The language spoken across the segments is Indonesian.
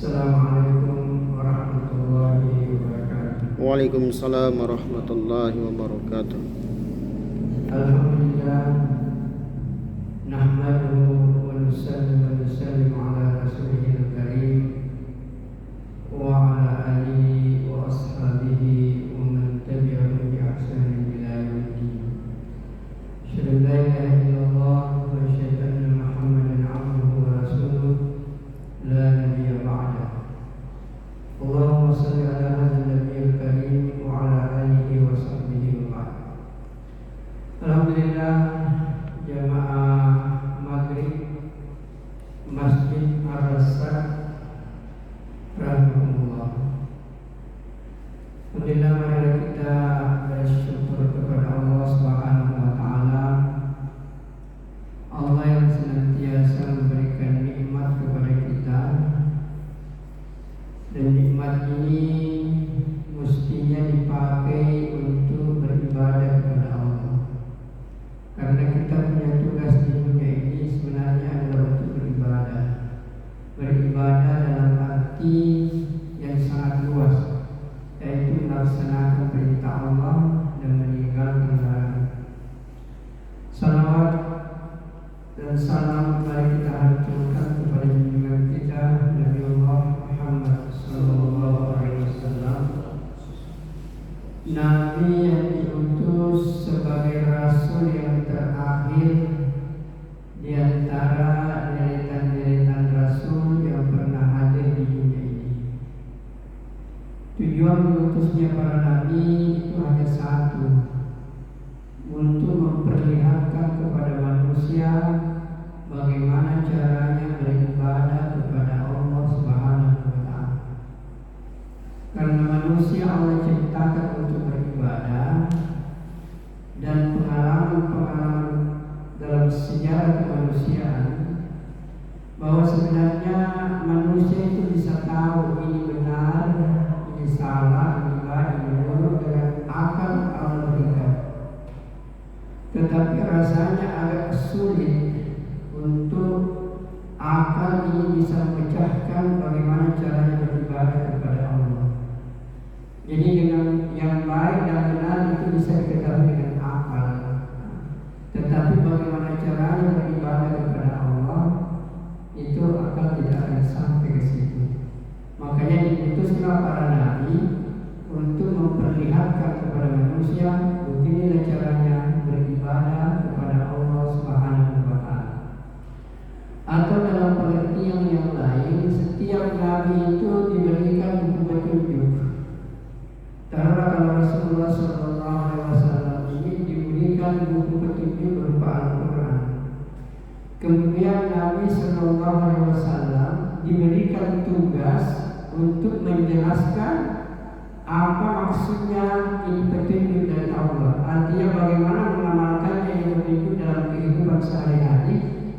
Assalamualaikum warahmatullahi wabarakatuh. Waalaikumsalam warahmatullahi wabarakatuh. Alhamdulillah, nahmaduhu wa nusallimu ala rasulihil karim wa ala alihi wa ashabihi wa man tabi'ahum bi ihsanin ila yaumiddin. Asyhadu an la ilaha illallah wa asyhadu anna Muhammadan abduhu wa rasuluh la nabiyya ba'dah. Allahumma shalli ala hadzal nabiyil karim wa ala alihi wa sahbihi wa ba'd. Alhamdulillah, jamaah maghrib Masjid Ar-Rasyad rahimahullah. Alhamdulillah, mari kita bersyukur kepada Allah Subhanahu wa taala. Allah yang senantiasa memberikan nikmat kepada kita, dan nikmat ini mestinya dipakai untuk beribadah kepada Allah. Karena kita punya tugas di dunia ini sebenarnya adalah untuk beribadah. Beribadah dalam arti yang sangat luas, yaitu melaksanakan perintah Allah dan meninggalkan larangan. Salawat dan salam mari kita haturkan kepada junjungan kita Nabi Allah Muhammad sallallahu alaihi wasallam, Nabi yang diutus sebagai rasul yang terakhir di antara deretan-deretan rasul yang pernah hadir di dunia ini. Tujuan diutusnya para nabi itu hanya satu, untuk memperlihatkan kepada manusia bagaimana caranya beribadah kepada Allah Subhanahu wa taala. Karena manusia Allah ciptakan untuk beribadah, dan pengalaman-pengalaman dalam sejarah kemanusiaan bahwa sebenarnya manusia itu bisa tahu ini benar, ini salah, ini baik, ini buruk dengan akal Allah berikan. Tetapi rasanya agak sulit untuk akal ini bisa memecahkan bagaimana caranya beribadah kepada Allah. Jadi dengan yang baik dan benar itu bisa diketahui dengan akal, tetapi bagaimana caranya beribadah kepada Allah itu akal tidak akan sampai ke situ. Makanya diutuslah para nabi untuk memperlihatkan kepada manusia beginilah caranya beribadah kepada Allah Subhanahu wa taala. Atau dalam pengertian yang lain, setiap nabi itu diberikan buku petunjuk. Karena kalau Rasulullah sallallahu alaihi wasallam ini diberikan buku petunjuk berupa Al-Qur'an. Kemudian Nabi sallallahu alaihi wasallam diberikan tugas untuk menjelaskan apa maksudnya ini petunjuk dari Allah. Artinya bagaimana mengamalkannya ini petunjuk dalam kehidupan sehari-hari.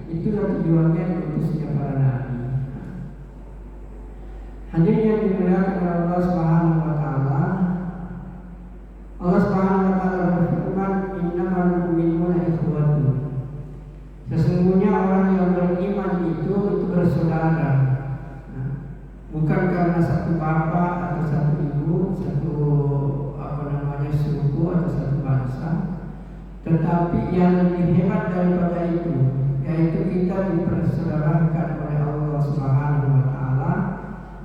Itulah tujuannya diutusnya para nabi. Hadirin yang dimuliakan oleh Allah Subhanahu wa taala. Allah Subhanahu wa taala berfirman, "Innamal mu'minuna ikhwatun." Sesungguhnya orang yang beriman itu bersaudara. Bukan karena satu bapak atau satu ibu, satu suku atau satu bangsa, tetapi yang lebih hebat daripada itu, yaitu kita dipersaudarakan oleh Allah Subhanahu wa taala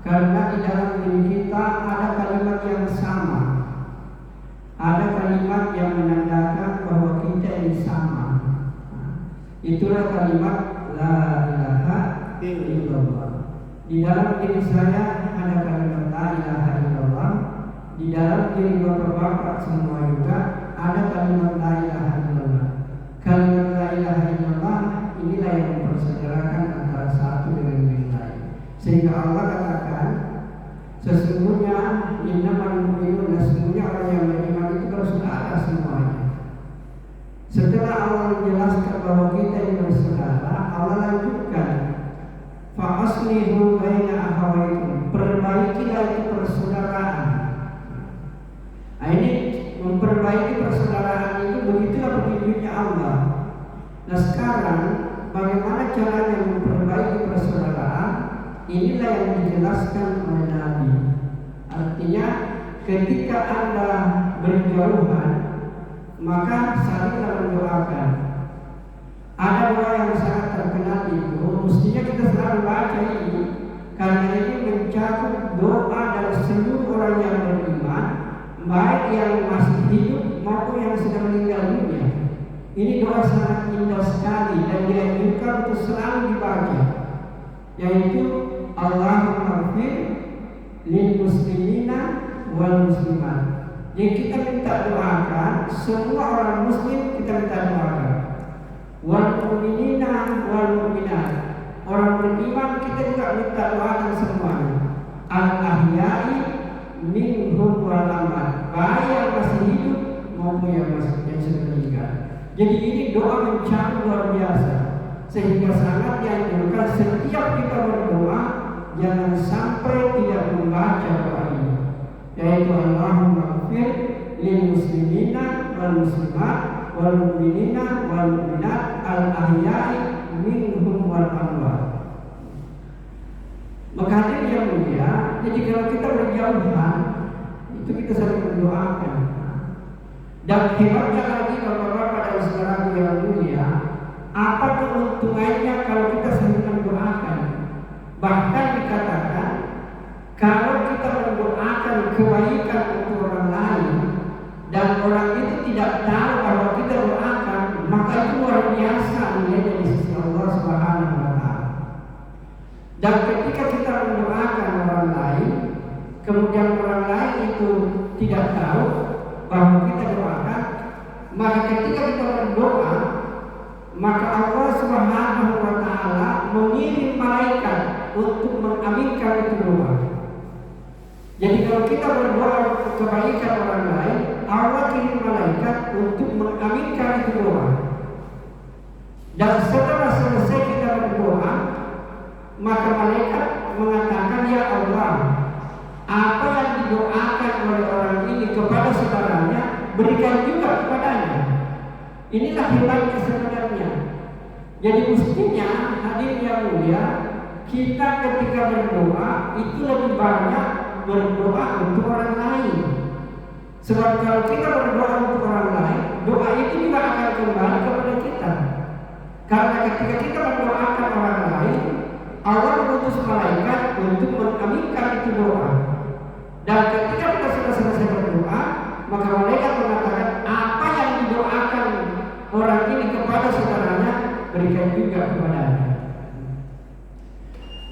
karena di dalam diri kita ada kalimat yang sama. Ada kalimat yang menandakan bahwa kita ini sama. Itulah kalimat la ilaha illallah. Di dalam diri saya ada kalimat la ilaha illallah. Di dalam diri bapak-bapak semua juga ada kalimat la ilaha illallah. Kalimat la ilaha illallah inilah yang mempersaudarakan antara satu dengan yang lain. Sehingga Allah katakan, sesungguhnya innamal mu'minuna, sesungguhnya orang yang beriman itu bersaudara semuanya. Setelah Allah menjelaskan bahwa kita ini bersaudara, Allah lanjutkan, fa aslihu baina akhawaykum, perbaikilah itu persaudaraan. Nah, ini memperbaiki persaudaraan itu begitulah petunjuknya Allah. Nah sekarang bagaimana caranya memperbaiki persaudaraan? inilah yang dijelaskan oleh Nabi. Artinya ketika Anda berjauhan, maka salinglah mendoakan. Ada doa yang sangat terkenal itu, mestinya kita selalu baca ini, karena ini mencakup doa dari seluruh orang yang beriman, baik yang masih hidup maupun yang sudah meninggal dunia. Ini doa sangat indah sekali dan dianjurkan untuk selalu dibaca, yaitu Allahumma ighfir lil muslimina wal muslimat. Yang kita minta doakan, semua orang muslim kita minta doakan. Wal mu'minina wal mu'minat. Orang beriman kita juga minta doakan semuanya. Al ahya'i minhum wal amwat. Baik yang masih hidup maupun yang sudah meninggal. Jadi ini doa mencakup luar biasa, sehingga sangat dianjurkan setiap kita berdoa jangan sampai tidak membaca doa ini, yaitu Allahumma ighfir lil muslimina wal muslimat wal mu'minina wal mu'minat al ahya'i minhum wal amwat. Maka hadirin yang mulia, jadi kalau kita berjauhan itu kita saling mendoakan. Dan hebatnya lagi Bapak-bapak dan saudara yang mulia, apa keuntungannya kalau kita saling mendoakan? Bahkan dikatakan kalau kita mendoakan kebaikan untuk orang lain dan orang itu tidak tahu bahwa kita doakan, maka itu luar biasa nilainya di sisi Allah Subhanahu wa Ta'ala. Dan ketika kita mendoakan orang lain, kemudian orang lain itu tidak tahu bahwa kita doakan, maka ketika kita berdoa, maka Allah Subhanahu wa Ta'ala mengirim malaikat untuk mengaminkan itu doa. Jadi kalau kita berdoa kebaikan orang lain, Allah kirim malaikat untuk mengaminkan itu doa. Dan setelah selesai kita berdoa, maka malaikat mengatakan, ya Allah, apa yang didoakan oleh orang ini kepada saudaranya, berikan juga kepadanya. Inilah hebatnya sebenarnya. Jadi mestinya hadirin yang mulia, kita ketika berdoa itu lebih banyak berdoa untuk orang lain. Sebab kalau kita berdoa untuk orang lain, doa itu juga akan kembali kepada kita. Karena ketika kita mendoakan orang lain, Allah mengutus malaikat untuk mengaminkan itu doa. Dan ketika kita sudah selesai berdoa, maka malaikat mengatakan apa yang didoakan orang ini kepada saudaranya, berikan juga kepadanya.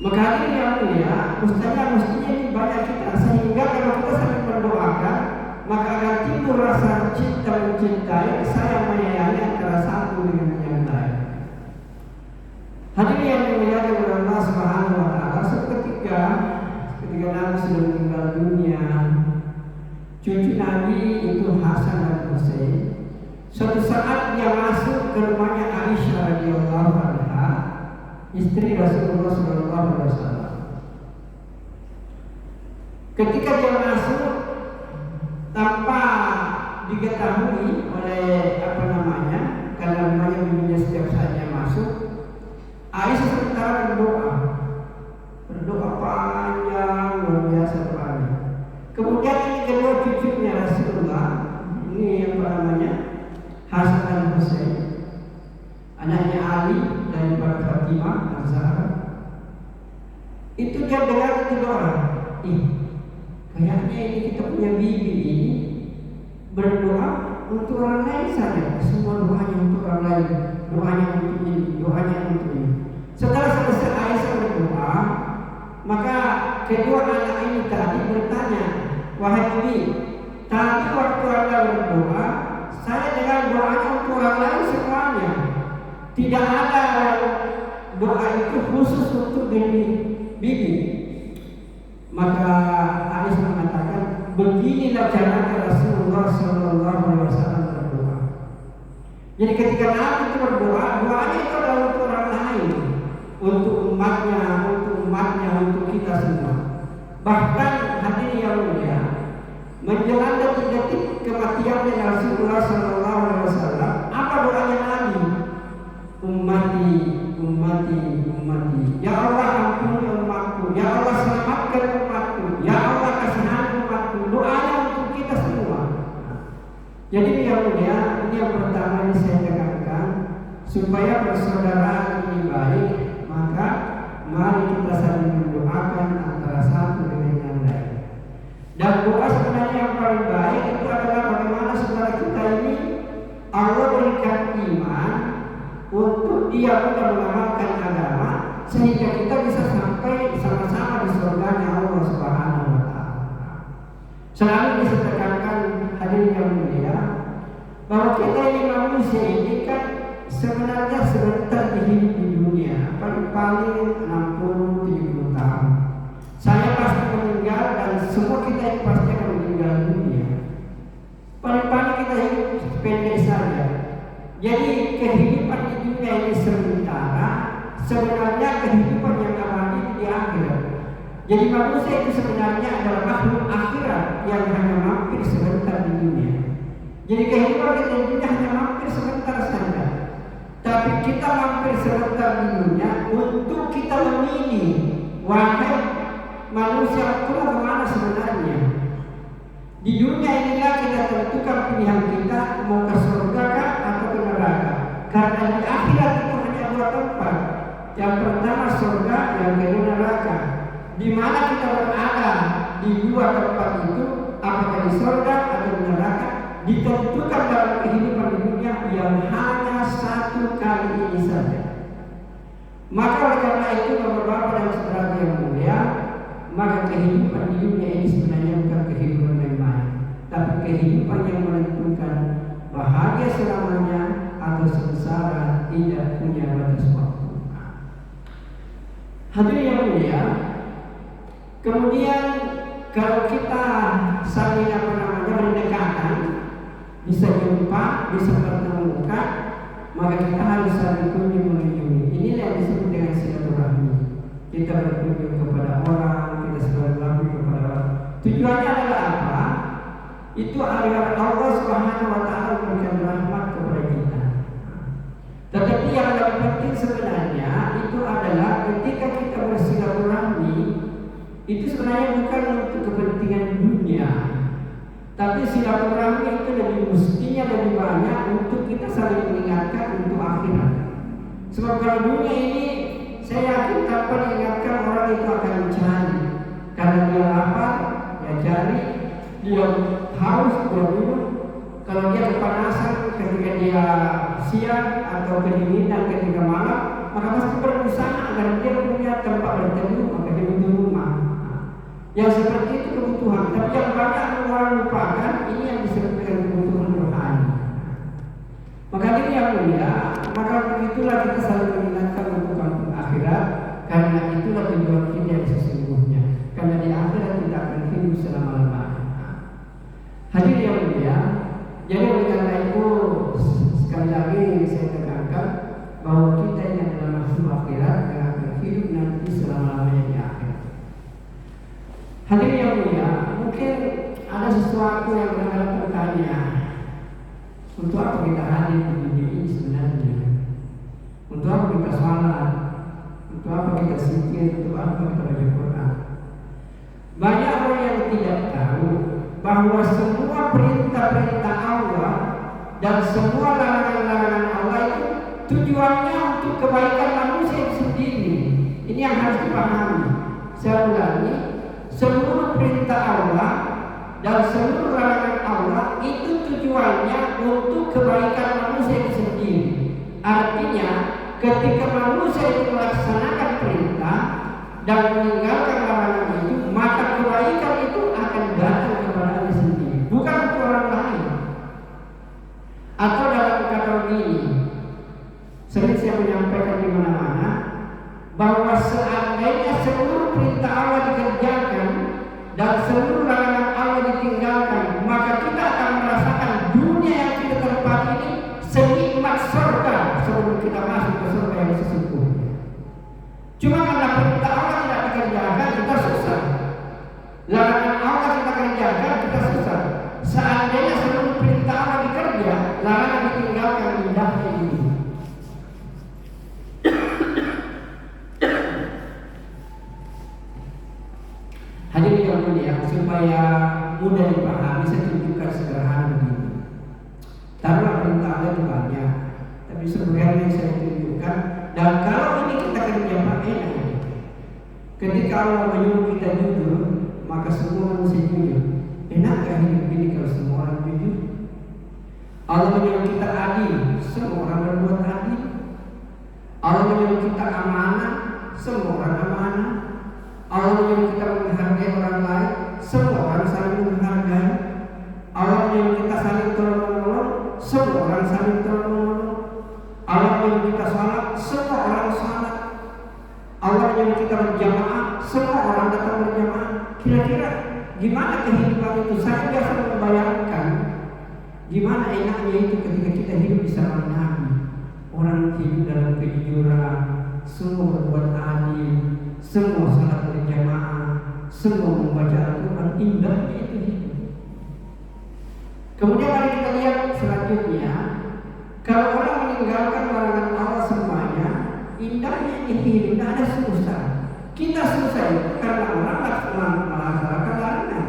Maka hadirin yang mulia, mestinya ini banyak kita, sehingga kalau kita saling mendoakan, maka akan timbul rasa cinta mencintai, sayang menyayangi antara satu dengan yang lain. Hadirin yang dimuliakan oleh Allah Subhanahu wa Ta'ala, ketika Nabi sudah meninggal dunia, cucu Nabi itu Hasan dan Husain. Suatu saat dia masuk ke rumahnya Aisyah radhiyallahu anha, istri Rasulullah sallallahu alaihi wasallam. Ketika dia masuk tanpa diketahui oleh karena namanya bibinya setiap saat dia masuk, Aisyah sementara berdoa panjang luar biasa banyak. Kemudian ini kedua cucunya Rasulullah, ini Hasan dan Husain, anaknya Ali dan Fatimah Az-Zahra. Itu dia dengar itu doa. Kayaknya ini kita punya bibi ini berdoa untuk orang lain saja. Semua doanya untuk orang lain, doanya untuk ini, doanya untuk ini. Setelah selesai Aisyah berdoa, maka kedua anak ini tadi bertanya, wahai bibi, tadi waktu Anda berdoa, saya dengar doanya untuk orang lain semuanya. Tidak ada doa itu khusus untuk bibi. Maka Aisyah mengatakan, beginilah cara Rasulullah sallallahu alaihi wasallam berdoa. Jadi ketika Nabi itu berdoa, doanya itu adalah untuk orang lain, untuk umatnya, untuk kita semua. Bahkan hadirin yang mulia, menjelang detik-detik kematiannya Rasulullah sallallahu alaihi wasallam, apa doanya Nabi? Ummati, ya Allah ampuni umatku, ya supaya persaudaraan ini baik, maka mari kita saling mendoakan antara satu dengan yang lain. Dan doa sebenarnya yang paling baik itu adalah bagaimana saudara kita ini Allah berikan iman untuk dia mudah mengamalkan agama sehingga kita bisa sampai sama-sama di surganya Allah Subhanahu wa taala. Selalu disampaikan hadirin yang mulia bahwa kita ini manusia ini kan sebenarnya sebentar hidup di dunia, paling 60-70 tahun. Saya pasti meninggal dan semua kita ini pasti akan meninggal dunia. Paling kita hidup pendek saja. Jadi kehidupan di dunia ini sementara, sebenarnya kehidupan yang abadi di akhirat. Jadi manusia itu sebenarnya adalah makhluk akhirat yang hanya mampir sebentar di dunia. Jadi kehidupan kita di dunia hanya mampir sebentar saja. Tapi kita mampir sebentar di dunia untuk kita memilih, wahai manusia, kau kemana sebenarnya? Di dunia inilah kita tentukan pilihan kita mau ke surga atau ke neraka. Karena di akhirat itu hanya dua tempat. Yang pertama surga, yang kedua neraka. Di mana kita berada di dua tempat itu, apakah di surga atau di neraka, ditentukan dalam kehidupan di dunia yang hanya satu kali ini saja. Maka oleh karena itu Bapak-bapak dan saudara yang mulia, maka kehidupan di dunia ini sebenarnya bukan kehidupan yang baik, tapi kehidupan yang menentukan bahagia selamanya atau sengsara tidak punya batas waktu. Hadirin yang mulia, kemudian kalau kita saling berdekatan, bisa jumpa, bisa bertemu muka, maka kita harus saling kunjung mengunjungi. Inilah yang disebut dengan silaturahmi. Kita berkunjung kepada orang, kita silaturahmi kepada orang. Tujuannya adalah apa? Itu agar Allah Subhanahu wa taala memberikan rahmat kepada kita. Tetapi yang lebih penting sebenarnya itu adalah ketika kita bersilaturahmi, itu sebenarnya bukan untuk kepentingan dunia. Tapi silaturahmi itu mestinya lebih banyak untuk kita saling mengingatkan untuk akhirat. Sebab kalau dunia ini saya yakin tanpa diingatkan orang itu akan mencari. Karena dia lapar, dia cari, dia haus, dia minum. Kalau dia kepanasan ketika dia siang atau kedinginan ketika malam, maka pasti berusaha agar dia punya tempat berteduh, maka dia butuh rumah. Yang seperti itu kebutuhan, tapi yang banyak orang lupakan ini yang disebut dengan kebutuhan rohani. Maka ini yang mulia, maka begitulah kita saling mengingatkan untuk akhirat, karena itulah tujuan kita yang sesungguhnya. Karena di akhirat kita akan hidup selama-lamanya. Hadirin yang mulia, jadi oleh karena itu sekali lagi saya tekankan bahwa kita ini adalah makhluk akhirat yang akan hidup nanti selama-lamanya di akhirat. Hadirin yang mulia, mungkin ada sesuatu yang benar-benar bertanya, untuk apa kita hadir di dunia ini sebenarnya? Untuk apa kita salat? Untuk apa kita zikir? Untuk apa kita baca Quran? Banyak orang yang tidak tahu bahwa semua perintah-perintah Allah dan semua larangan-larangan Allah itu tujuannya untuk kebaikan manusia sendiri. Ini yang harus dipahami. Saya ulangi, seluruh perintah Allah dan seluruh larangan Allah itu tujuannya untuk kebaikan manusia itu sendiri. Artinya, ketika manusia itu melaksanakan perintah dan meninggalkan larangan itu, maka kebaikan itu akan datang kepada diri sendiri, bukan untuk orang lain. Atau dalam kata begini, sering saya menyampaikan di mana-mana bahwa seandainya seluruh perintah Allah dikerjakan dan seluruh larangan Allah ditinggalkan, maka kita akan merasakan dunia yang kita tempati ini senikmat surga sebelum kita masuk ke surga yang sesungguhnya. Cuma karena perintah Allah tidak dikerjakan, kita susah. Larangan Allah kita kerjakan, kita susah. Seandainya seluruh perintah Allah dikerja, larangan ditinggalkan, indahnya ini. Hadirin yang mulia, supaya mudah dipahami, saya tunjukkan sederhana begini. Taruhlah perintah Allah itu banyak, tapi sebenarnya yang saya tunjukkan. Dan kalau ini kita kerja pakai, ketika Allah menyuruh kita jujur, maka semua manusia jujur. Enakkah hidup ini kalau semua orang jujur? Allah menyuruh kita adil, semua orang berbuat adil. Allah menyuruh kita amanah, semua orang amanah. Allah menyuruh kita menghargai orang lain, semua orang saling menghargai. Allah menyuruh kita saling tolong-menolong, semua orang saling tolong-menolong. Allah menyuruh kita salat, semua orang salat. Allah menyuruh kita berjamaah, semua orang datang berjamaah. Kira-kira gimana kehidupan itu? Saya biasa membayangkan gimana enaknya itu ketika kita hidup di zaman Nabi. Orang hidup dalam kejujuran, semua berbuat adil, semua salat berjamaah, semua membaca Al-Quran. Indahnya itu hidup. Kemudian mari kita lihat selanjutnya, kalau orang meninggalkan larangan Allah semuanya, indahnya ini hidup, tidak ada susah. Kita susah itu karena orang melaksanakan larangan.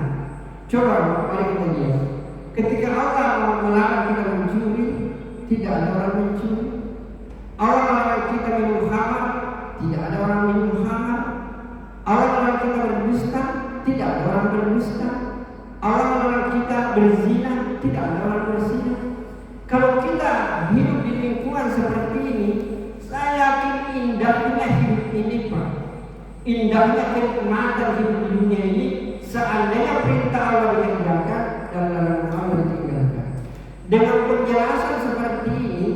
Coba mari kita lihat, ketika Allah melarang kita mencuri, tidak ada orang mencuri. Allah melarang kita minum khamar, tidak ada orang minum khamar. Allah melarang kita berdusta, tidak ada orang berdusta. Allah melarang kita berzina, tidak ada orang berzina. Kalau kita hidup di lingkungan seperti ini, saya yakin indahnya hidup ini, Pak. Indahnya kenikmatan hidup di dunia ini, seandainya perintah Allah dikerjakan dan larangan Allah ditinggalkan. Dengan penjelasan seperti ini,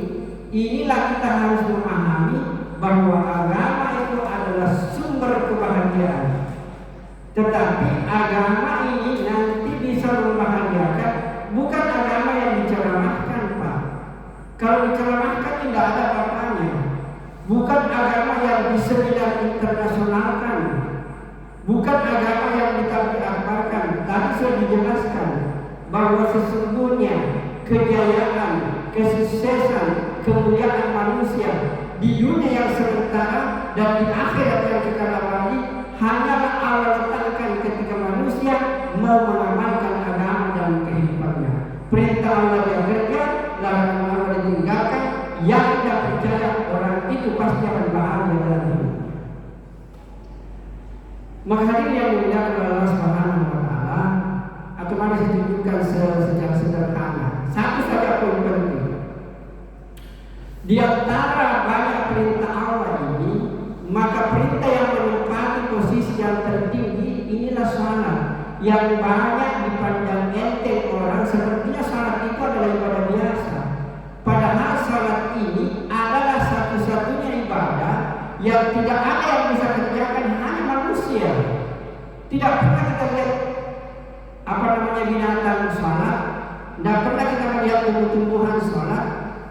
inilah kita harus memahami bahwa agama itu adalah sumber kebahagiaan. Tetapi agama ini nanti bisa membahagiakan, bukan agama yang diceramahkan, Pak. Kalau diceramahkan tidak ada apa-apanya. Bukan agama yang diseminar internasionalkan, bukan agama yang ditabligh-akbarkan. Tadi sudah dijelaskan bahwa sesungguhnya kejayaan, kesuksesan, kemuliaan manusia di dunia yang sementara dan di akhirat yang kekal abadi hanyalah Allah letakkan ketika manusia mau mengamalkan agama dalam kehidupannya. Perintah Allah yang kerja, larangan Allah ditinggalkan. Yang tidak percaya orang itu pasti akan bahagia dalam hidup. Maka hadirin yang dimuliakan oleh Allah Subhanahu wa Ta'ala, atau mari saya tunjukkan secara sederhana. Satu saja poin penting. Di antara banyak perintah Allah ini, maka perintah yang menempati posisi yang tertinggi inilah salat, yang banyak dipandang enteng orang, sepertinya salat itu adalah ibadah biasa. Padahal salat ini adalah satu-satunya ibadah yang tidak ada yang bisa kerjakan hanya manusia. Tidak pernah kita lihat binatang salat, tidak pernah kita melihat tumbuh-tumbuhan salat,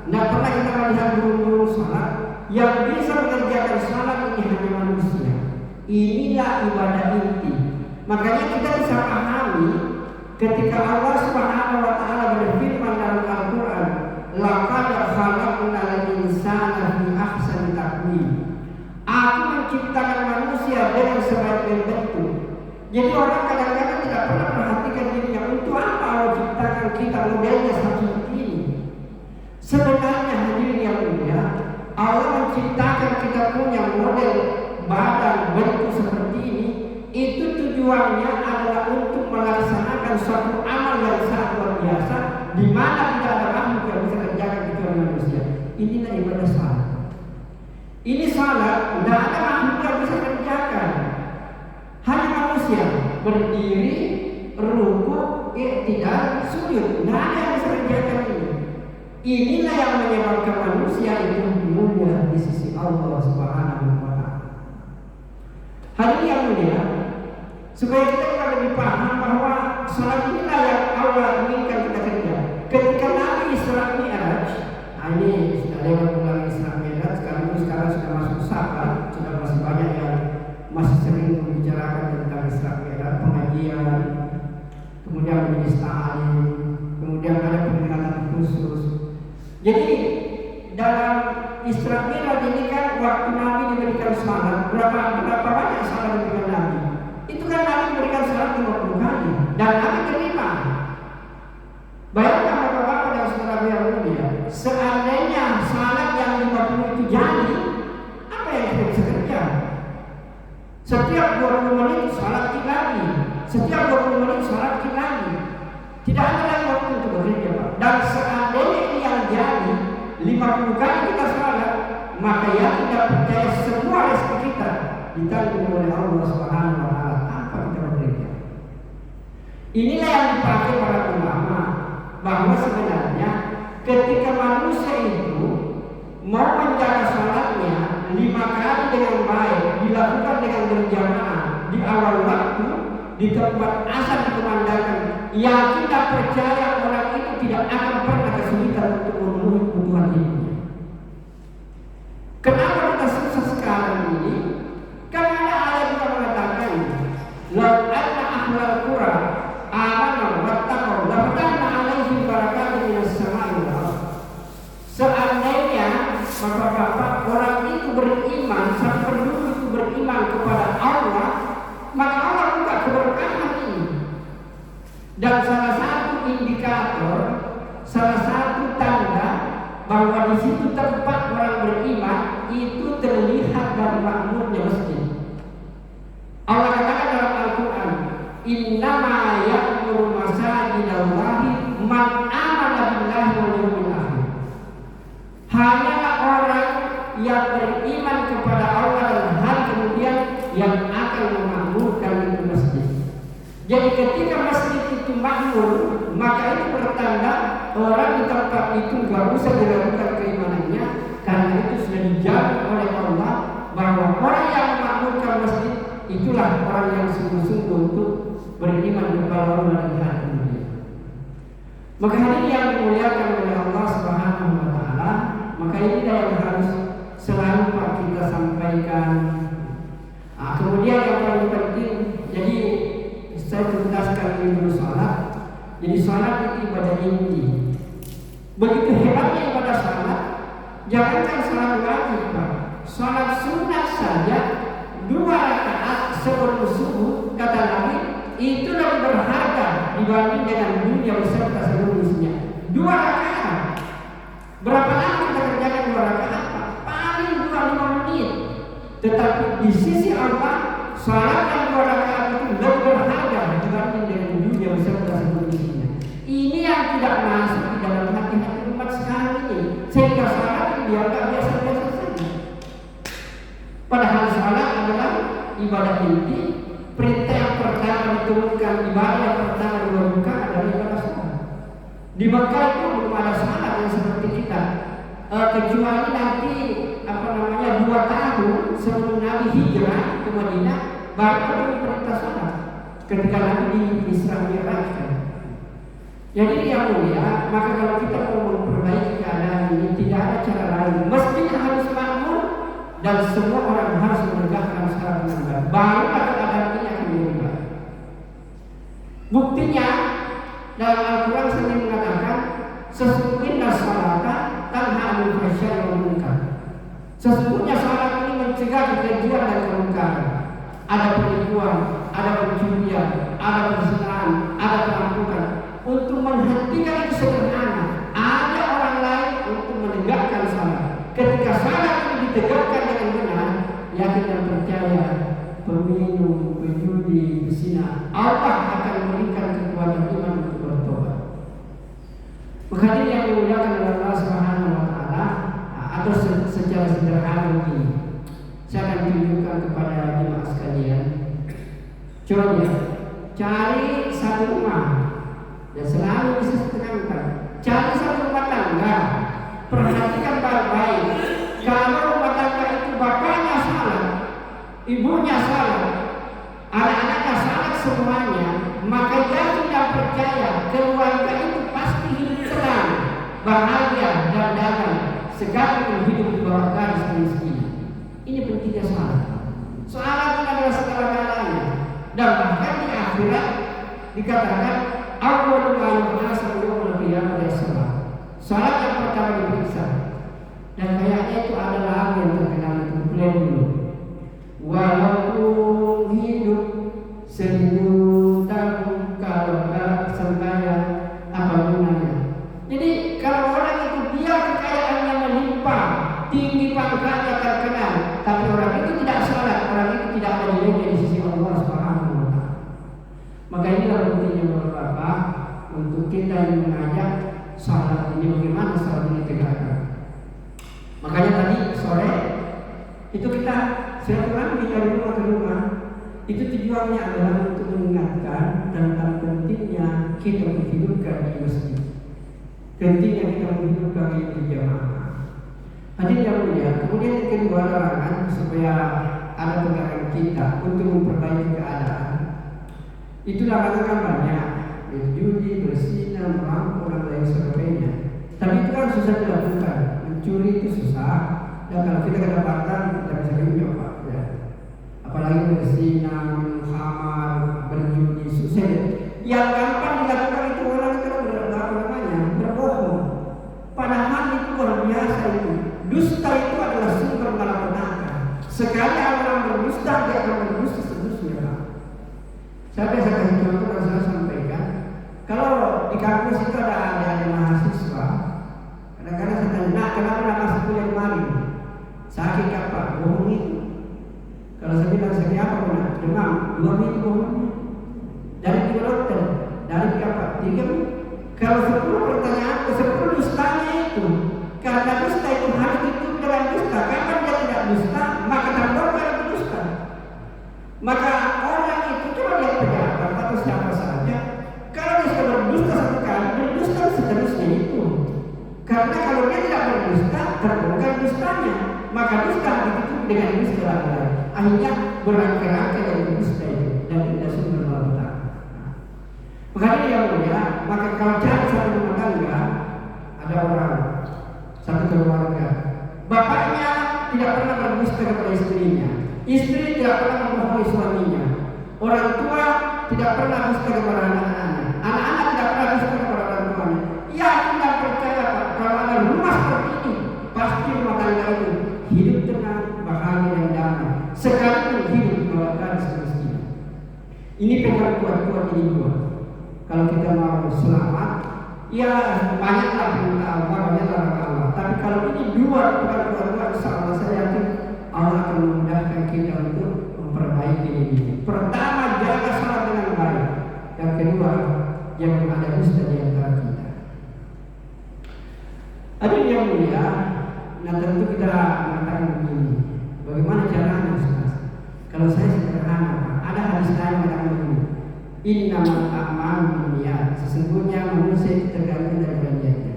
tidak pernah kita melihat burung-burung salat. Yang bisa mengerjakan salat ini hanya manusia. Inilah ibadah inti. Makanya kita bisa pahami ketika Allah Subhanahu wa Ta'ala berfirman dalam Al-Quran, laqad khalaqnal insana fi ahsani taqwim. Aku menciptakan manusia dengan sebaik-baik bentuk. Jadi orang kadang-kadang tidak pernah perhatikan dirinya, untuk apa Allah ciptakan kita modelnya seperti ini. Sebenarnya hadirin yang mulia, Allah menciptakan kita punya model badan bentuk seperti ini, itu tujuannya adalah untuk melaksanakan suatu amal yang sangat luar biasa, di mana tidak ada makhluk yang bisa kerjakan kecuali manusia. Inilah ibadah salat. Ini salat, tidak ada makhluk yang bisa kerjakan, hanya manusia berdiri, rukuk, tidak sujud, tidak ada yang bisa kerjakan ini. Inilah yang menyebabkan manusia itu mulia di sisi Allah Subhanahu wa Ta'ala. Hadirin yang mulia, supaya kita juga lebih paham bahwa salat inilah yang Allah inginkan kita kerja. Ketika Nabi Isra Mi'raj, ini sudah lewat bulan Isra Mi'raj, sekarang sudah masuk Safar, sudah masih banyak yang masih sering membicarakan tentang Isra Mi'raj, pengajian, kemudian majelis ta'lim, kemudian ada peringatan khusus. Jadi dalam Isra Mi'raj ini kan waktu Nabi diberikan salat, berapa banyak salat diberikan Nabi? Itu kan Nabi memberikan salat 50 kali dan Nabi terima. Bayangkan bapak-bapak dan saudara yang mulia, seandainya salat yang Setiap 20 menit sholat lagi, setiap 20 menit sholat lagi. Tidak ada lagi waktu untuk bekerja, Pak. Dan seandainya ini yang jadi 50 kali kita sholat, maka ya kita percaya semua rezeki kita ditanggung oleh Allah Subhanahu wa Ta'ala tanpa kita bekerja. Inilah yang dipakai para ulama, bahwa sebenarnya ketika manusia itu mau menjaga sholatnya 5 kali dengan baik, dilakukan dengan berjamaah di awal waktu, di tempat azan dikumandangkan, yang kita percaya orang itu tidak akan pernah kesulitan untuk memenuhi kebutuhan hidupnya. Kenapa kita susah sekarang ini? Karena ada ayat yang mengatakan, "Lau anna ahlal qura amanu wattaqu la fatahna 'alaihim barakatin minas sama'i wal ardh." Seandainya bapak-bapak orang itu beriman, sang penduduk itu beriman kepada Allah, maka Allah buka keberkahan ini. Dan salah satu indikator, salah satu tanda bahwa di situ tempat orang beriman itu terlihat dari makmurnya masjid. Allah katakan dalam Al-Quran, "Innama ya'muru masajidallahi man amana billahi wal yawmil akhir." Hanyalah orang yang beriman kepada Allah dan hari kemudian yang akan memakmurkan itu masjid. Jadi ketika masjid itu makmur, maka itu bertanda orang di tempat itu gak usah diragukan keimanannya, karena itu sudah dijamin oleh Allah bahwa orang yang memakmurkan masjid itulah orang yang sungguh-sungguh untuk beriman kepada Allah di hari kemudian. Maka hari ini yang dimuliakan oleh Allah Subhanahu wa Ta'ala, maka inilah yang harus selalu Pak kita sampaikan. Kemudian yang paling penting, jadi saya tuntaskan ini dulu sholat. Jadi sholat itu ibadah inti. Begitu hebatnya ibadah sholat, jangankan sholat wajib, Pak. Sholat sunat saja 2 rakaat sebelum subuh, kata Nabi, itu lebih berharga dibanding dengan dunia beserta seluruh isinya. 2 rakaat. Berapa lama kita kerjakan 2 rakaat, Pak? Paling 5 menit. Tetapi di sisi Allah, sholat yang 2 rakaat itu lebih berharga dibanding dengan dunia beserta seluruh isinya. Ini yang tidak masuk di dalam hati-hati umat sekarang ini, sehingga sholat dianggap biasa-biasa saja. Padahal sholat adalah ibadah inti. Perintah yang pertama diturunkan, ibadah yang pertama dilakukan adalah ibadah sholat. Di Mekah itu belum ada sholat yang seperti kita, kecuali nanti 2 tahun sebelum Nabi hijrah ke Madinah baru ada perintah sholat ketika Nabi di Isra Mi'raj. Jadi yang mulia, maka kalau kita mau memperbaiki keadaan ini, tidak ada cara lain. Mestinya harus makmur dan semua orang harus menegakkan syarat dengan baik. Baru keadaan ini akan berubah. Buktinya dalam Al-Quran sendiri mengatakan, "Sesungguhnya salata tanha 'anil fahsya'i wal munkar." Sesungguhnya salat ini mencegah kekejian dan kemungkaran. Ada penipuan, ada pencurian, ada perzinahan, ada perampokan. Untuk menghentikan itu sederhana, ada orang lain untuk menegakkan salat. Ketika salat ini ditegakkan dengan benar, yakin dan percaya, peminum, penjudi, pezina, Allah akan memberikan kekuatan iman untuk bertobat. Maka ini yang dimuliakan oleh Allah Subhanahu wa Ta'ala. Atau secara sederhana ini, saya akan tunjukkan kepada jemaah sekalian. Coba ya, cari satu rumah dan selalu bisa ditekankan. Cari satu rumah tangga, perhatikan baik-baik. Kalau rumah tangga itu bapaknya salah, ibunya salah, anak-anaknya salah semuanya, maka yakin dan percaya keluarga itu pasti hidup tenang, bahagia dan damai. Sekarang hidup di bawah garis kemiskinan. Ini pentingnya salat. Salat ini adalah segala-galanya. Dan bahkan di akhirat dikatakan awwalu ma yuhasabu yaumul qiyamah as-salat. Salat yang pertama diperiksa. Dan kayaknya itu ada lagu yang terkenal itu, play dulu. Walaupun hidup 1000 tahun kalau tak sembahyang, apa gunanya? Jadi kalau orang itu dia kekayaannya melimpah, tinggi pangkatnya terkenal, tapi orang itu tidak salat, orang itu tidak ada nilainya untuk kita yang mengajak salat ini, bagaimana salat ini ditegakkan. Makanya tadi sore itu kita silaturahmi dari rumah ke rumah. Itu tujuannya adalah untuk mengingatkan tentang pentingnya kita menghidupkan di masjid, pentingnya kita menghidupkan di berjamaah. Hadirin yang mulia, kemudian yang kedua larangan supaya ada pegangan kita untuk memperbaiki keadaan. Itu larangan kan banyak, berjudi, berzina, merampok dan lain sebagainya. Tapi itu kan susah dilakukan. Mencuri itu susah, dan kalau kita kedapatan kita bisa minum, Pak. Ya. Apalagi berzina, minum khamar, berjudi, susah. Yang gampang dilakukan itu orang itu berbohong. Padahal itu luar biasa itu. Dusta itu adalah sumber malapetaka. Sekali orang berdusta, dia akan berdusta seterusnya. Saya biasa kasih contoh yang saya sampaikan. Kalau di kampus itu ada adik-adik mahasiswa, kadang-kadang saya tanya, "Nak, kenapa nak masuk kuliah kemarin? Sakit apa? Bohong itu." Kalau saya bilang sakit apa, nak? Demam. 2 minggu bohongnya. Dari 3 dokter, dari apa? 3 minggu. Kalau 10 pertanyaan, 10 dustanya itu. Karena dusta itu harus ditutup dengan dusta. Kapan dia tidak dusta, maka terbongkar itu dusta. Maka orang itu coba lihat pejabat atau siapa saja. Kalau dia sudah berdusta satu kali, berdusta seterusnya itu. Karena kalau dia tidak berdusta, terbongkar dustanya. Maka dusta ditutup dengan dusta lain. Akhirnya berangkat-rangkat dari dusta itu dan tidak sumber malapetaka. Makanya yang mulia, maka kalau cari satu rumah tangga, ada orang, satu keluarga, bapaknya tidak pernah berdusta kepada istrinya, istri tidak pernah membohongi suaminya, orang tua tidak pernah dusta kepada anak-anaknya, anak-anak tidak pernah dusta kepada orang tuanya. Ya, tidak percaya Pak, kalau ada rumah seperti ini, pasti rumah tangga itu hidup tenang, bahagia dan damai. Sekalipun hidup di bawah garis kemiskinan. Ini pegang kuat-kuat ini dua. Kalau kita mau selamat, ya banyaklah perintah Allah, banyaklah larangan Allah. Tapi kalau ini dua kuat-kuat, insya Allah saya yakin Allah akan memudahkan kita untuk memperbaiki ini. Pertama, jaga salat dengan baik. Yang kedua, jangan ada dusta di antara kita. Hadirin yang mulia, nah tentu kita mengatakan begini, bagaimana caranya Ustaz? Kalau saya sederhana, ada hadis lain yang mengatakan begini, innamal a'malu binniyat, sesungguhnya manusia itu tergantung dari niatnya.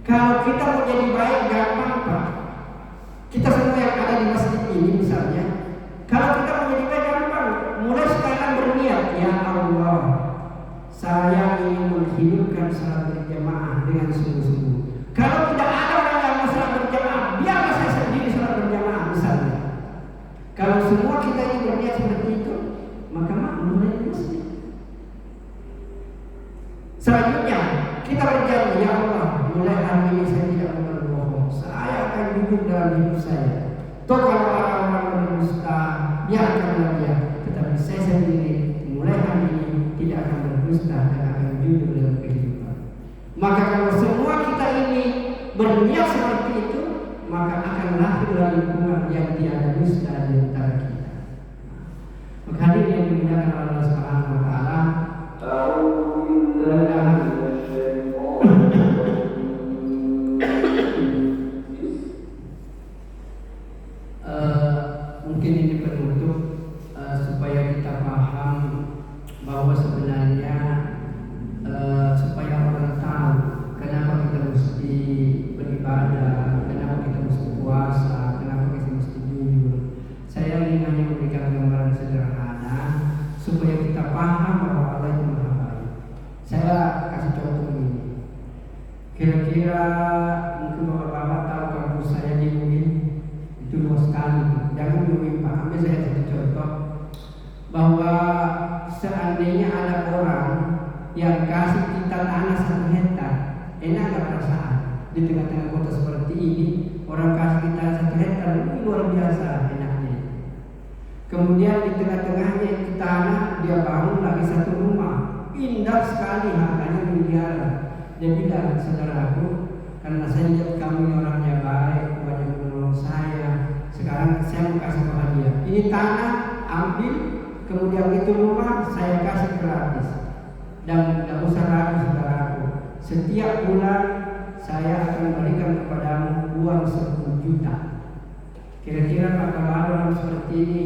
Kalau kita mau jadi baik gampang Pak. Kita semua yang ada di masjid ini misalnya, kalau kita mau jadi baik gampang, mulai sekarang berniat, ya Allah, saya ingin menghidupkan salat berjamaah dengan sungguh-sungguh. Kalau tidak ada orang yang mau salat berjamaah, biarlah saya sendiri salat berjamaah misalnya. Kalau semua kita ini berniat seperti itu, maka mulai di masjid. Selanjutnya kita berjanji, ya Allah, mulai hari ini saya tidak berbohong. Saya akan jujur dalam hidup saya. Toh kalau orang-orang berdusta, biarkanlah dia. Tetapi saya sendiri mulai hari ini tidak akan berdusta dan akan jujur dalam kehidupan. Maka kalau semua kita ini berniat seperti itu, maka akan lahirlah lingkungan yang tiada dusta di antara kita. Maka hadirin yang dimuliakan Allah Subhanahu wa taala, mungkin ini penutup supaya kita paham bahwa sebenarnya supaya orang tahu kenapa kita mesti beribadah, kenapa kita mesti puasa, kenapa kita mesti jujur. Saya ingin hanya memberikan gambaran sederhana supaya kita paham bahwa Allah itu Maha Baik. Saya kasih contoh ini. Kira-kira mungkin bapak-bapak tahu kampus saya di UIN itu luas sekali. Jangan di UIN Pak, ambil saya satu contoh bahwa seandainya ada orang yang kasih kita tanah 1 hektar, enak gak perasaan di tengah-tengah kota seperti ini, orang kasih kita 1 hektar, ini luar biasa enaknya. Kemudian di tengah-tengahnya itu tanah, dia bangun lagi 1 rumah, indah sekali, harganya miliaran. Dia bilang, saudaraku, karena saya lihat kamu ini orangnya baik, banyak menolong saya, sekarang saya mau kasih kepada dia. Ini tanah, ambil, kemudian itu rumah saya kasih gratis. Dan tidak usah ragu saudaraku, setiap bulan saya akan berikan kepadamu uang 10 juta. Kira-kira kalau seperti ini,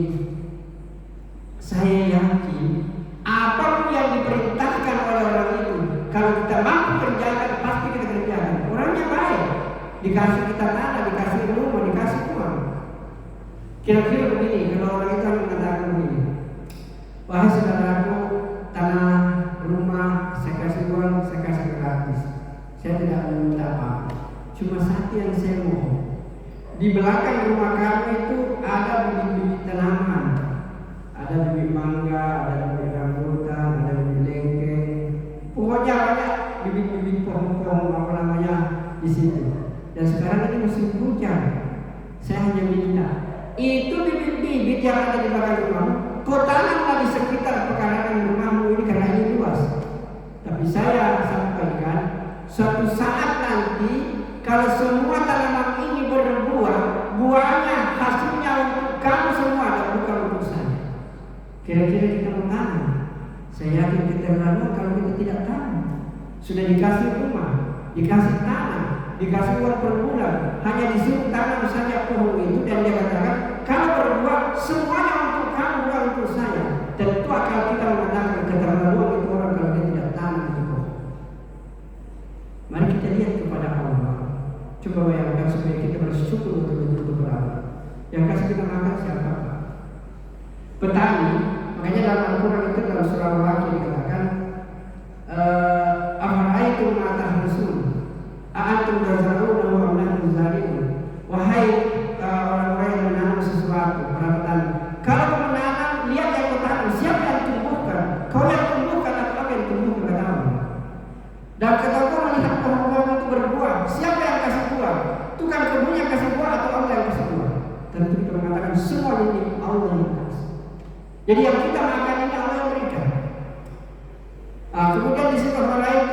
saya yakin apapun yang diperintahkan oleh orang itu, kalau kita mampu kerjakan, pasti kita kerjakan. Orangnya baik, dikasih kita tanah, dikasih rumah, dikasih uang. Kira-kira begini, kalau orang itu mengatakan begini, wahai saudaraku, tanah, rumah, saya kasih uang, saya kasih gratis. Saya tidak meminta apa-apa, cuma satu yang saya mohon. Di belakang rumah kami itu ada bibit-bibit tanaman, ada bibit mangga, ada bibit rambutan, ada bibit lengkeng, pokoknya banyak bibit-bibit pohon-pohon di situ. Dan sekarang ini musim hujan, saya hanya minta itu bibit-bibit yang ada di belakang rumahmu, kau tanamlah di sekitar pekarangan rumahmu ini karena ini luas. Tapi saya sampaikan, suatu saat nanti kalau semua tanaman ini berbuah, buahnya hasilnya untuk kamu semua dan bukan untuk saya. Kira-kira kita mau tanam? Saya yakin kita terlalu kalau kita tidak tanam. Sudah dikasih rumah, dikasih tanah, dikasih uang per bulan, hanya disuruh tanam saja pohon itu dan dia katakan kalau berbuah semuanya untuk kamu bukan untuk saya. Tentu akan kita mengatakan keterlaluan itu orang kalau dia tidak tanam itu pohon. Mari kita lihat kepada Allah. Coba bayangkan supaya kita bersyukur untuk beberapa. Yang kasih kita makan siapa? Petani. Makanya dalam Al-Quran itu dalam surah Al-Waqiah dikatakan, afara'aytum ma tahrusun a'antum tazra'unahu am nahnu zari'un. Wahai orang-orang yang menanam sesuatu, para petani, kalau kau menanam, lihat yang kau tanam, siapa yang tumbuhkan? Kau yang tumbuhkan atau apa yang tumbuhkan katamu? Dan ketika kau melihat pohon-pohon itu berbuah, siapa yang kasih buah? Tukang kebun yang kasih buah atau Allah yang kasih buah? Tentu kita mengatakan semua ini Allah yang kasih. Jadi yang kita makan ini Allah yang berikan. Kemudian di situ lain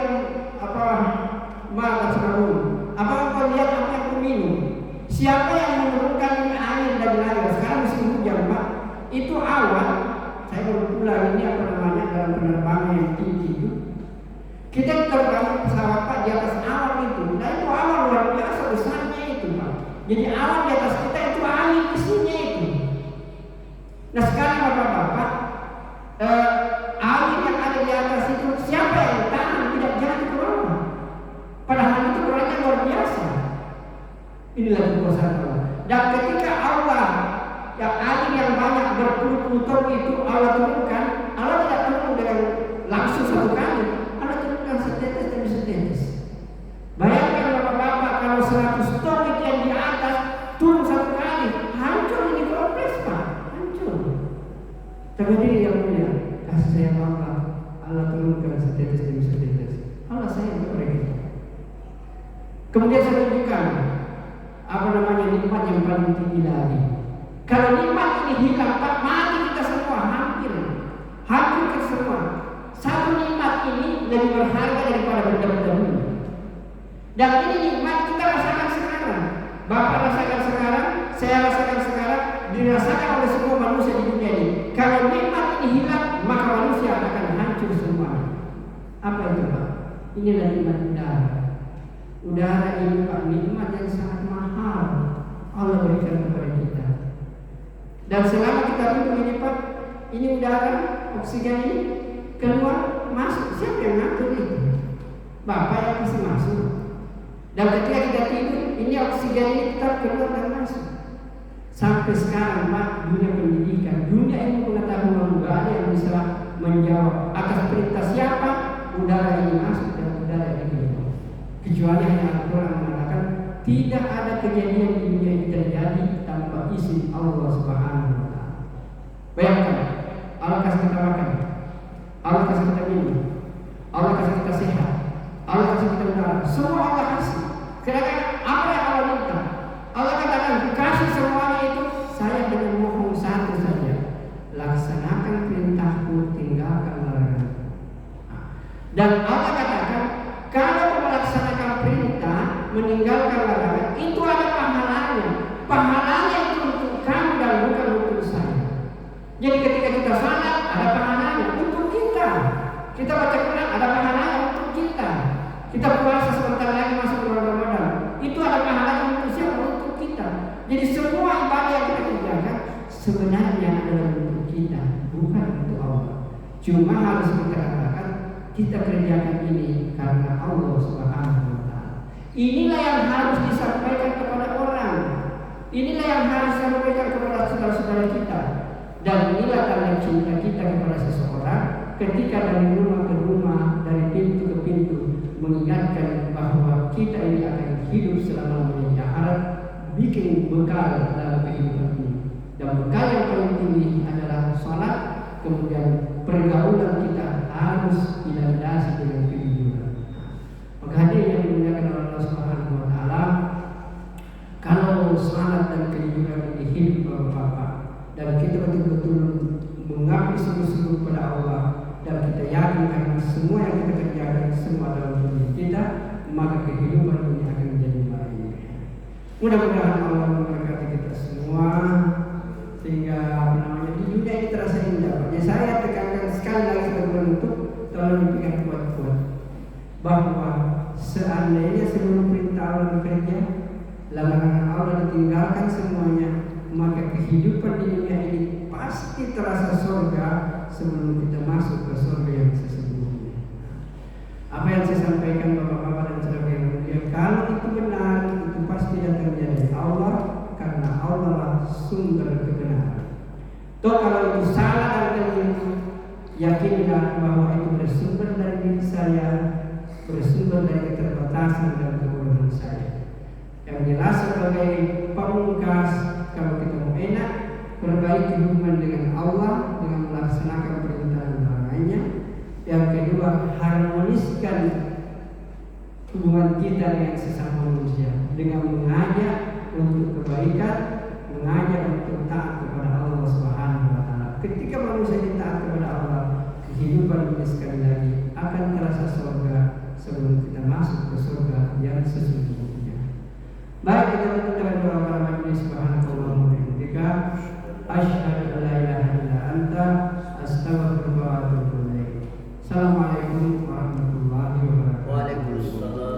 mata sekarang. Apakah kau lihat apa yang kau minum? Siapa yang menurunkan air dari langit? Sekarang musim hujan, Pak. Itu awan. Saya baru pulang ini dalam penerbangan yang tinggi itu. Kita terbang pesawat Pak di atas awan itu. Nah itu awan luar biasa besarnya itu, Pak. Jadi awan di atas kita itu angin isinya itu. Nah sekarang Bapak-bapak, angin yang ada di atas itu siapa yang tanam tidak jatuh ke bawah? Padahal itu beratnya luar biasa. Inilah kekuasaan Allah. Dan ketika Allah yang angin yang banyak berpuluh-puluh ton itu Allah turunkan, Allah tidak turun dengan langsung satu kali. Allah turunkan setetes demi setetes. Bayangkan Bapak-bapak kalau 100 ton itu yang di atas turun satu kali, hancur ini kompleks Pak, hancur. Terjadi yang mulia, kasih saya Bapak, Allah turunkan setetes demi setetes. Allah sayang kepada kita. Kemudian saya tunjukkan nikmat yang paling tinggi lagi. Kalau nikmat ini hilang, Pak, mati kita semua, hampir kita semua. Satu nikmat ini lebih berharga daripada benda-benda dunia. Dan ini nikmat kita rasakan sekarang. Bapak rasakan sekarang, saya rasakan sekarang, dirasakan oleh semua manusia di dunia ini. Kalau nikmat ini hilang, maka manusia akan hancur semuanya. Apa itu, Pak? Inilah nikmat udara. Udara ini, Pak, nikmat yang sangat mahal Allah berikan kepada kita. Dan selama kita hidup ini, Pak, ini udara, oksigen ini keluar, masuk. Siapa yang ngatur itu? Bapak yang kasih masuk. Dan ketika kita tidur, ini oksigen ini tetap keluar dan masuk. Sampai sekarang, Pak, dunia pendidikan, dunia ilmu pengetahuan, tidak ada yang bisa menjawab atas perintah siapa udara ini masuk dan udara ini keluar. Kecuali hanya Al-Quran mengatakan tidak ada kejadian di dunia ini terjadi tanpa izin Allah Subhanahu wa Ta'ala. Bayangkan, Allah kasih kita makan, Allah kasih kita minum, Allah kasih kita sehat, Allah kasih kita udara, semua Allah kasih. Kira-kira apa yang Allah minta? Allah katakan kasih semuanya itu, saya hanya mohon satu saja, laksanakan perintahku, tinggalkan larangan. Dan Allah katakan kalau melaksanakan perintah, meninggalkan larangan, itu ada pahalanya. Pahalanya itu untuk kamu dan bukan untuk saya. Jadi ketika kita salat ada pahalanya untuk kita. Kita baca Quran ada puasa sebentar lagi masuk bulan Ramadan. Itu ada pahalanya untuk siapa? Untuk kita. Jadi semua ibadah yang kita kerjakan sebenarnya adalah untuk kita, bukan untuk Allah. Cuma harus kita katakan kita kerjakan ini karena Allah Subhanahu wa Ta'ala. Inilah yang harus disampaikan kepada orang. Inilah yang harus disampaikan kepada saudara-saudara kita. Dan inilah tanda cinta kita kepada seseorang ketika dari rumah ke rumah, dari pintu ke pintu mengingatkan bahwa kita ini akan hidup selama-lamanya di akhirat, bikin bekal dalam kehidupan ini. Dan bekal yang paling tinggi adalah salat, kemudian pergaulan kita harus dilandasi dengan kejujuran. Maka hadirin yang dimuliakan oleh Allah Subhanahu wa Ta'ala, kalau salat dan kejujuran ini hidup Bapak, dan kita betul-betul mengabdi sungguh-sungguh kepada Allah, dan kita yakin karena semua yang kita kerjakan semua dalam diri kita, maka kehidupan ini akan menjadi baik. Mudah-mudahan Allah memberkati kita semua sehingga di dunia ini terasa indah. Jadi saya tekankan sekali lagi sebagai penutup, tolong dipikirkan kuat-kuat bahwa seandainya sebelum perintah Allah bekerja, larangan Allah ditinggalkan semuanya, maka kehidupan di dunia ini pasti terasa surga sebelum kita masuk ke surga yang sesungguhnya. Apa yang saya sampaikan Bapak-bapak dan saudara yang mulia, kalau itu benar, itu pasti datang dari Allah, karena Allah lah sumber kebenaran. Toh kalau itu salah dan keliru, yakinlah bahwa itu bersumber dari diri saya, bersumber dari keterbatasan dan kebodohan saya. Yang jelas sebagai pamungkas, kalau kita mau enak, perbaiki hubungan dengan Allah dengan melaksanakan perintah dan larangannya. Yang kedua, harmoniskan hubungan kita dengan sesama manusia dengan mengajak untuk kebaikan, mengajak untuk taat kepada Allah Subhanahu wa Ta'ala. Ketika manusia taat kepada Allah, kehidupan kita sekali lagi akan terasa surga sebelum kita masuk ke surga yang sesungguhnya. Baik, kita tutup dengan doa para majelis. Subhanallah wa bihamdika, asyhadu an la ilaha illa anta, astaghfiruka wa atubu ilaik. Assalamualaikum warahmatullahi wabarakatuh. Waalaikumsalam.